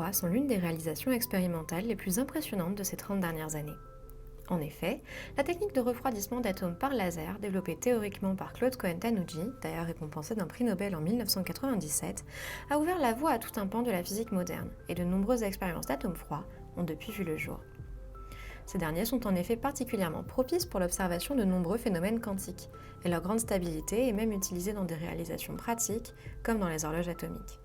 froid sont l'une des réalisations expérimentales les plus impressionnantes de ces 30 dernières années. En effet, la technique de refroidissement d'atomes par laser, développée théoriquement par Claude Cohen-Tanouji, d'ailleurs récompensé d'un prix Nobel en 1997, a ouvert la voie à tout un pan de la physique moderne, et de nombreuses expériences d'atomes froids ont depuis vu le jour. Ces derniers sont en effet particulièrement propices pour l'observation de nombreux phénomènes quantiques, et leur grande stabilité est même utilisée dans des réalisations pratiques, comme dans les horloges atomiques.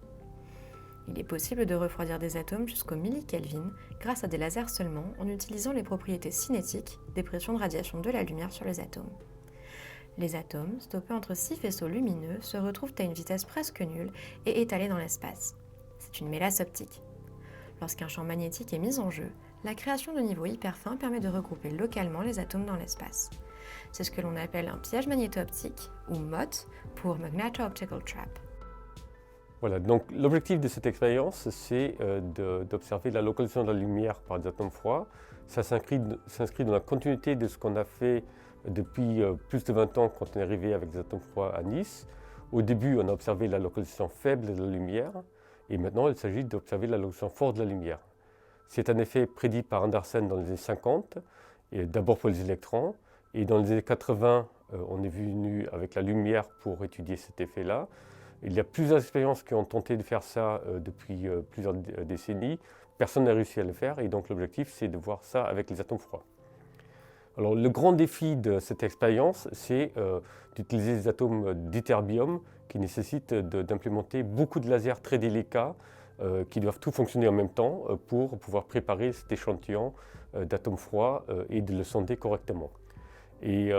Il est possible de refroidir des atomes jusqu'au millikelvin grâce à des lasers seulement en utilisant les propriétés cinétiques des pressions de radiation de la lumière sur les atomes. Les atomes, stoppés entre 6 faisceaux lumineux, se retrouvent à une vitesse presque nulle et étalés dans l'espace. C'est une mélasse optique. Lorsqu'un champ magnétique est mis en jeu, la création de niveaux hyper fins permet de regrouper localement les atomes dans l'espace. C'est ce que l'on appelle un piège magnéto-optique, ou MOT, pour Magneto-Optical Trap. Voilà, donc l'objectif de cette expérience, c'est d'observer la localisation de la lumière par des atomes froids. Ça s'inscrit dans la continuité de ce qu'on a fait depuis plus de 20 ans quand on est arrivé avec des atomes froids à Nice. Au début, on a observé la localisation faible de la lumière, et maintenant il s'agit d'observer la localisation forte de la lumière. C'est un effet prédit par Anderson dans les années 50, et d'abord pour les électrons, et dans les années 80, on est venu avec la lumière pour étudier cet effet-là. Il y a plusieurs expériences qui ont tenté de faire ça depuis plusieurs décennies. Personne n'a réussi à le faire, et donc l'objectif, c'est de voir ça avec les atomes froids. Alors, le grand défi de cette expérience, c'est d'utiliser des atomes d'ytterbium qui nécessitent d'implémenter beaucoup de lasers très délicats qui doivent tout fonctionner en même temps pour pouvoir préparer cet échantillon d'atomes froids et de le sonder correctement. Et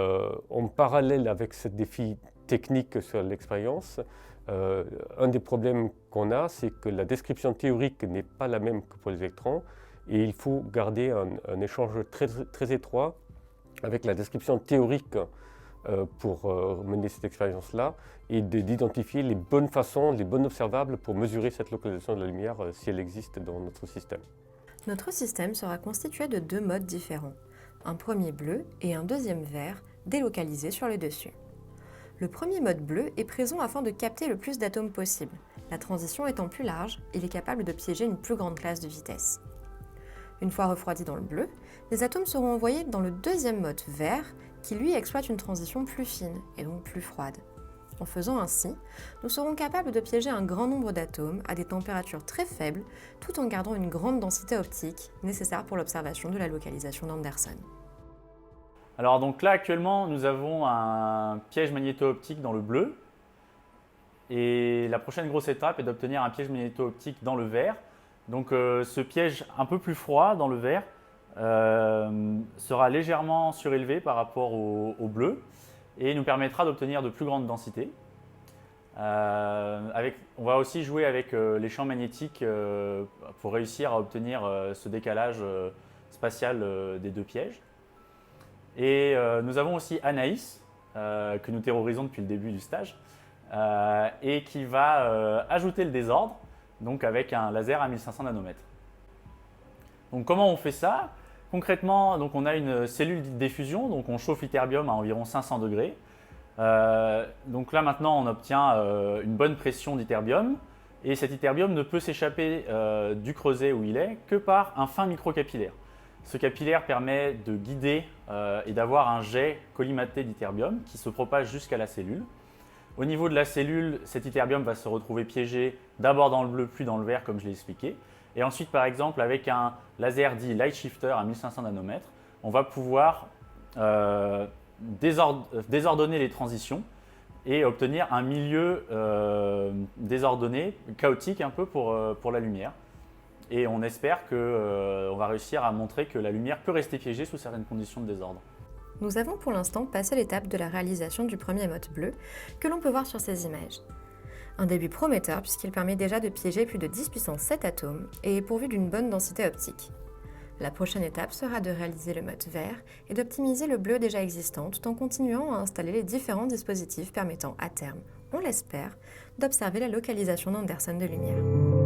en parallèle avec ce défi technique sur l'expérience, un des problèmes qu'on a, c'est que la description théorique n'est pas la même que pour les électrons, et il faut garder un échange très étroit avec la description théorique pour mener cette expérience-là, et d'identifier les bonnes façons, les bonnes observables pour mesurer cette localisation de la lumière si elle existe dans notre système. Notre système sera constitué de 2 modes différents, un premier bleu et un deuxième vert délocalisés sur le dessus. Le premier mode bleu est présent afin de capter le plus d'atomes possible. La transition étant plus large, il est capable de piéger une plus grande classe de vitesse. Une fois refroidis dans le bleu, les atomes seront envoyés dans le deuxième mode vert qui lui exploite une transition plus fine et donc plus froide. En faisant ainsi, nous serons capables de piéger un grand nombre d'atomes à des températures très faibles tout en gardant une grande densité optique nécessaire pour l'observation de la localisation d'Anderson. Alors donc là actuellement nous avons un piège magnéto-optique dans le bleu, et la prochaine grosse étape est d'obtenir un piège magnéto-optique dans le vert. Donc ce piège un peu plus froid dans le vert sera légèrement surélevé par rapport au bleu et nous permettra d'obtenir de plus grandes densités. On va aussi jouer avec les champs magnétiques pour réussir à obtenir ce décalage spatial des 2 pièges. Et nous avons aussi Anaïs, que nous terrorisons depuis le début du stage, et qui va ajouter le désordre, donc avec un laser à 1500 nanomètres. Donc comment on fait ça? Concrètement, donc on a une cellule de diffusion, donc on chauffe l'ytterbium à environ 500 degrés. Donc là maintenant on obtient une bonne pression d'ytterbium, et cet ytterbium ne peut s'échapper du creuset où il est que par un fin microcapillaire. Ce capillaire permet de guider et d'avoir un jet collimaté d'ytterbium qui se propage jusqu'à la cellule. Au niveau de la cellule, cet ytterbium va se retrouver piégé d'abord dans le bleu puis dans le vert comme je l'ai expliqué. Et ensuite par exemple avec un laser dit light shifter à 1500 nanomètres, on va pouvoir désordonner les transitions et obtenir un milieu désordonné, chaotique un peu pour la lumière. Et on espère qu'on va réussir à montrer que la lumière peut rester piégée sous certaines conditions de désordre. Nous avons pour l'instant passé l'étape de la réalisation du premier mode bleu que l'on peut voir sur ces images. Un début prometteur puisqu'il permet déjà de piéger plus de 10 puissance 7 atomes et est pourvu d'une bonne densité optique. La prochaine étape sera de réaliser le mode vert et d'optimiser le bleu déjà existant tout en continuant à installer les différents dispositifs permettant à terme, on l'espère, d'observer la localisation d'Anderson de lumière.